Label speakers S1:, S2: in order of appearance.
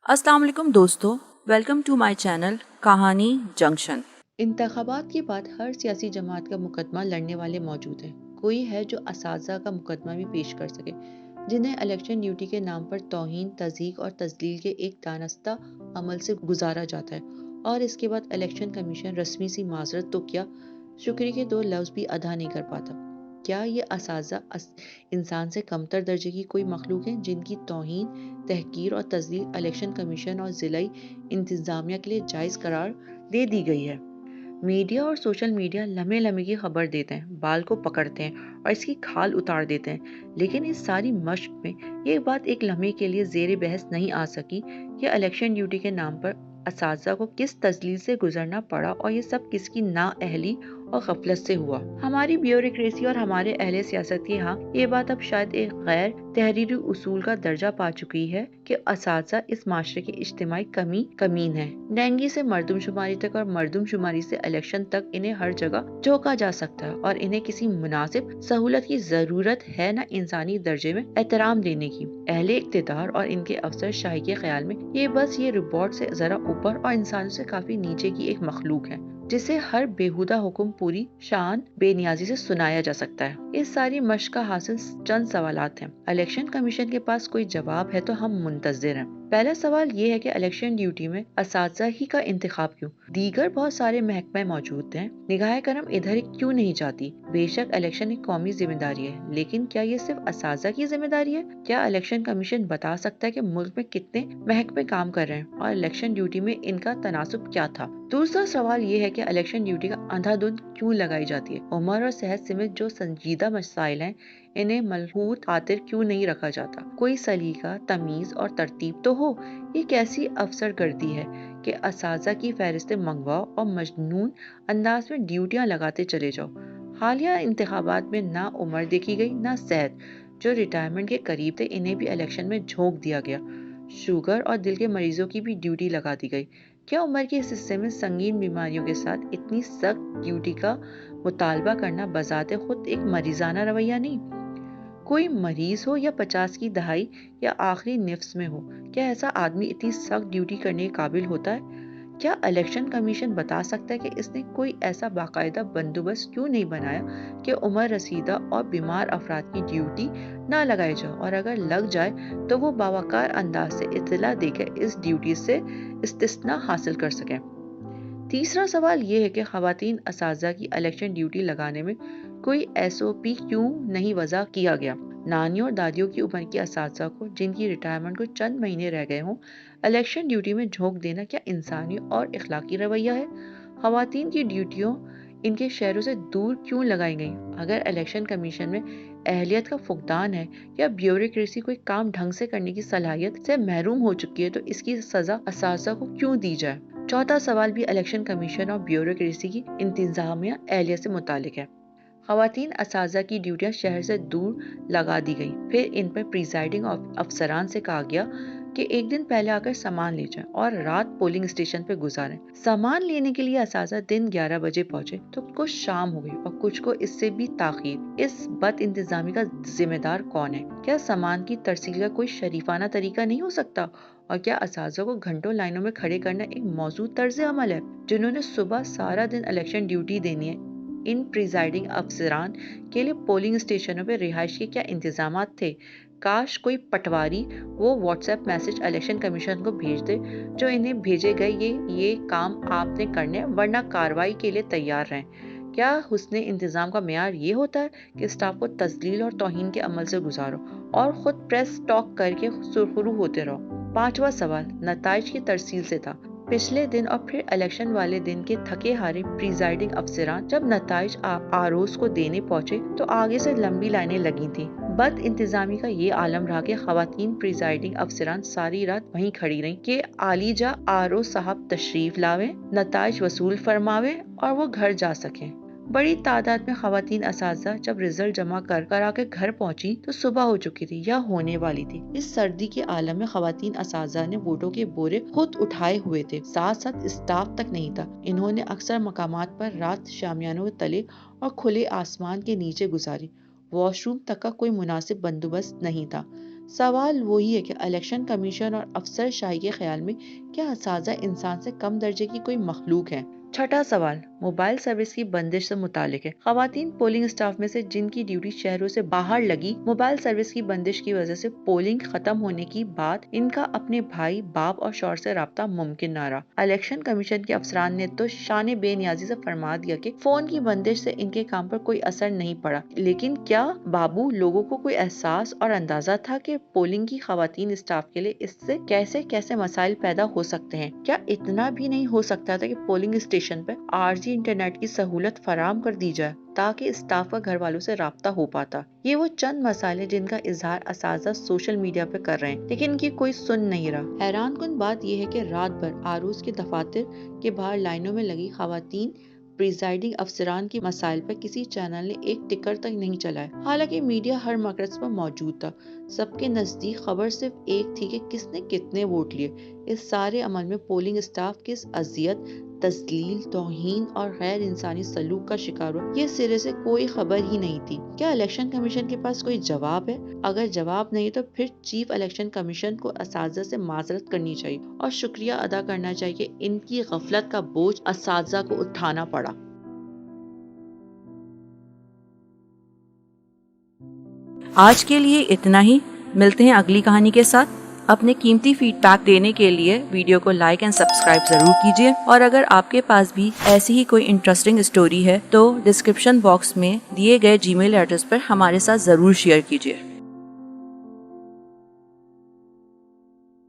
S1: अस्सलाम वालेकुम दोस्तों, वेलकम टू माय चैनल कहानी जंक्शन।
S2: इंतखाबात के बाद हर सियासी जमात का मुकदमा लड़ने वाले मौजूद हैं। कोई है जो असातिज़ा का मुकदमा भी पेश कर सके, जिन्हें इलेक्शन ड्यूटी के नाम पर तौहीन, तज़यीक़ और तज़लील के एक दानस्ता अमल से गुजारा जाता है, और इसके बाद इलेक्शन कमीशन रस्मी सी माजरत तो क्या, शुक्रिया के दो लफ्ज़ भी अदा नहीं कर पाता। क्या ये असातिज़ा इंसान से कमतर दर्जे की कोई मखलूक है जिनकी तौहीन, तहकीर और तज़लील इलेक्शन कमीशन और ज़िलाई इंतज़ामिया के लिए जायज़ करार दे दी गई है? मीडिया और सोशल मीडिया लम्हे लम्हे की खबर देते हैं, बाल को पकड़ते हैं और इसकी खाल उतार देते हैं, लेकिन इस सारी मश्क में ये बात एक लम्हे के लिए ज़ेरे बहस नहीं आ सकी कि इलेक्शन ड्यूटी के नाम पर असातिज़ा को किस तजलील से गुजरना पड़ा और ये सब किसकी नाअहली और गफलत से हुआ। हमारी ब्यूरोक्रेसी और हमारे अहले सियासत के यहाँ ये बात अब शायद एक गैर तहरीरी उसूल का दर्जा पा चुकी है कि असातिज़ा इस माशरे की इज्तिमाई कमीन है। डेंगी से मरदमशुमारी तक और मरदमशुमारी से इलेक्शन तक इन्हें हर जगह झोंका जा सकता है, और इन्हें किसी मुनासिब सहूलत की जरूरत है न इंसानी दर्जे में एहतराम देने की। अहले इक्तिदार और इनके अफसर शाही के ख्याल में ये रिपोर्ट से जरा ऊपर और इंसानों से काफी नीचे की एक मखलूक है, जिसे हर बेहुदा हुक्म पूरी शान बेनियाजी से सुनाया जा सकता है। इस सारी मश्क का हासिल चंद सवालात हैं। इलेक्शन कमीशन के पास कोई जवाब है तो हम मुंतजिर हैं। पहला सवाल ये है कि इलेक्शन ड्यूटी में असातिज़ा ही का इंतखाब क्यों? दीगर बहुत सारे महकमे मौजूद हैं, निगाह करम इधर क्यों नहीं जाती? बेशक इलेक्शन एक कौमी जिम्मेदारी है, लेकिन क्या ये सिर्फ असातिज़ा की जिम्मेदारी है? क्या इलेक्शन कमीशन बता सकता है कि मुल्क में कितने महकमे काम कर रहे हैं और इलेक्शन ड्यूटी में इनका तनासुब क्या था? दूसरा सवाल ये है कि इलेक्शन ड्यूटी का अंधाधुंध क्यों लगाई जाती है? उम्र और सेहत समेत जो संजीदा मसाइल हैं, इन्हें मलहूत खातिर क्यों नहीं रखा जाता? कोई सलीका, तमीज और तरतीब तो हो। ये कैसी अफसरगर्दी है कि असातिज़ा की फहरिस्तें मंगवाओ और मजनून अंदाज में ड्यूटियां लगाते चले जाओ। हालिया इंतखाबात में ना उम्र देखी गई ना सेहत। जो रिटायरमेंट के करीब थे, इन्हें भी इलेक्शन में झोंक दिया गया। शुगर और दिल के मरीजों की भी ड्यूटी लगा दी गई। क्या उम्र के इस हिस्से में संगीन बीमारियों के साथ इतनी सख्त ड्यूटी का मुतालबा करना बजाते खुद एक मरीजाना रवैया नहीं? कोई मरीज हो या 50 की दहाई या आखिरी निफ्स में हो, क्या ऐसा आदमी इतनी सख्त ड्यूटी करने के काबिल होता है? क्या इलेक्शन कमीशन बता सकता है कि इसने कोई ऐसा बाकायदा बंदोबस्त क्यों नहीं बनाया कि उम्र रसीदा और बीमार अफराद की ड्यूटी ना लगाई जाए, और अगर लग जाए तो वो बावकार अंदाज से इत्तला देकर इस ड्यूटी से इस्तिस्ना हासिल कर सकें। तीसरा सवाल ये है कि खवातीन असातिज़ा की इलेक्शन ड्यूटी लगाने में कोई SOP क्यों नहीं वज़ा किया गया? नानियों और दादियों की उम्र की असातिज़ा को, जिनकी रिटायरमेंट को चंद महीने रह गए हों, इलेक्शन ड्यूटी में झोंक देना क्या इंसानी और इखलाकी रवैया है? खवातीन की ड्यूटियों इनके शहरों से दूर क्यों लगाई गई? अगर इलेक्शन कमीशन में अहलियत का फुकदान है या ब्यूरोक्रेसी कोई काम ढंग से करने की सलाहियत से महरूम हो चुकी है, तो इसकी सजा असातिज़ा को क्यों दी जाए? चौथा सवाल भी इलेक्शन कमीशन और ब्यूरोक्रेसी की इंतजामिया एहलियत से मुतालिक है। खवातीन असातिज़ा की ड्यूटियां शहर से दूर लगा दी गई, फिर इन पर प्रिजाइडिंग अफसरान से कहा गया कि एक दिन पहले आकर सामान ले जाएं और रात पोलिंग स्टेशन पर गुजारें। सामान लेने के लिए असातिज़ा दिन 11 बजे पहुंचे तो कुछ शाम हो गई और कुछ को इससे भी ताखीर। इस बद इंतजामी का जिम्मेदार कौन है? क्या सामान की तरसील का कोई शरीफाना तरीका नहीं हो सकता? और क्या असातिज़ा को घंटों लाइनों में खड़े करना एक मौजूद तर्ज अमल है? जिन्होंने सुबह सारा दिन इलेक्शन ड्यूटी देनी है, इन प्रिजाइडिंग अफसरान के लिए पोलिंग स्टेशनों पर रिहाइश के क्या इंतजामात थे? काश कोई पटवारी वो व्हाट्सएप मैसेज इलेक्शन कमीशन को भेज दे जो इन्हें भेजे गए ये काम आपने करने, वरना कार्रवाई के लिए तैयार रहें। क्या हुस्ने इंतजाम का मेयार ये होता है कि स्टाफ को तजलील और तौहीन के अमल से गुजारो और खुद प्रेस टॉक करके सुरखरू होते रहो? पांचवा सवाल नताइज की तरसील से था। पिछले दिन और फिर इलेक्शन वाले दिन के थके हारे प्रिजाइडिंग अफसरान जब नताइज आरोज को देने पहुंचे तो आगे से लंबी लाइनें लगी थी। बद इंतजामी का ये आलम रहा कि खवातीन प्रिजाइडिंग अफसरान सारी रात वहीं खड़ी रहीं कि आलीजा आरोज साहब तशरीफ लावे, नताइज वसूल फरमावे और वो घर जा सके। बड़ी तादाद में खवातीन असातिज़ा जब रिजल्ट जमा करा के घर पहुंची तो सुबह हो चुकी थी या होने वाली थी। इस सर्दी के आलम में खवातीन असातिज़ा ने वोटों के बोरे खुद उठाए हुए थे, साथ साथ स्टाफ तक नहीं था। इन्होंने अक्सर मकामात पर रात शामियानों के तले और खुले आसमान के नीचे गुजारी। वॉशरूम तक का कोई मुनासिब बंदोबस्त नहीं था। سوال وہی ہے کہ الیکشن کمیشن اور افسر شاہی کے خیال میں کیا اساتذہ انسان سے کم درجے کی کوئی مخلوق ہے؟ چھٹا سوال موبائل سروس کی بندش سے متعلق ہے۔ خواتین پولنگ اسٹاف میں سے جن کی ڈیوٹی شہروں سے باہر لگی، موبائل سروس کی بندش کی وجہ سے پولنگ ختم ہونے کی بعد ان کا اپنے بھائی، باپ اور شوہر سے رابطہ ممکن نہ رہا۔ الیکشن کمیشن کے افسران نے تو شان بے نیازی سے فرما دیا کہ فون کی بندش سے ان کے کام پر کوئی اثر نہیں پڑا، لیکن کیا بابو لوگوں کو کوئی احساس اور اندازہ تھا کہ پولنگ کی خواتین اسٹاف کے لیے اس سے کیسے کیسے مسائل پیدا ہو سکتے ہیں؟ کیا اتنا بھی نہیں ہو سکتا تھا کہ پولنگ اسٹیشن پہ عارضی انٹرنیٹ کی سہولت فراہم کر دی جائے تاکہ اسٹاف کا گھر والوں سے رابطہ ہو پاتا؟ یہ وہ چند مسائل ہیں جن کا اظہار اساتذہ سوشل میڈیا پہ کر رہے ہیں، لیکن ان کی کوئی سن نہیں رہا۔ حیران کن بات یہ ہے کہ رات بھر عروس کے دفاتر کے باہر لائنوں میں لگی خواتین پریزائڈنگ افسران کی مسائل پر کسی چینل نے ایک ٹکر تک نہیں چلایا، حالانکہ میڈیا ہر مقرض پر موجود تھا۔ سب کے نزدیک خبر صرف ایک تھی کہ کس نے کتنے ووٹ لیے۔ اس سارے عمل میں پولنگ اسٹاف کس اذیت، تذلیل، توہین اور غیر انسانی سلوک کا شکار ہوا، یہ سرے سے کوئی خبر ہی نہیں تھی۔ کیا الیکشن کمیشن کے پاس کوئی جواب ہے؟ اگر جواب نہیں تو پھر چیف الیکشن کمیشن کو اساتذہ سے معذرت کرنی چاہیے اور شکریہ ادا کرنا چاہیے کہ ان کی غفلت کا بوجھ اساتذہ کو اٹھانا پڑا۔
S1: آج کے لیے اتنا ہی، ملتے ہیں اگلی کہانی کے ساتھ۔ اپنے قیمتی فیڈ بیک دینے کے لیے ویڈیو کو لائک اینڈ سبسکرائب ضرور کیجیے، اور اگر آپ کے پاس بھی ایسی ہی کوئی انٹرسٹنگ اسٹوری ہے تو ڈسکرپشن باکس میں دیے گئے جی میل ایڈریس پر ہمارے ساتھ ضرور شیئر کیجیے۔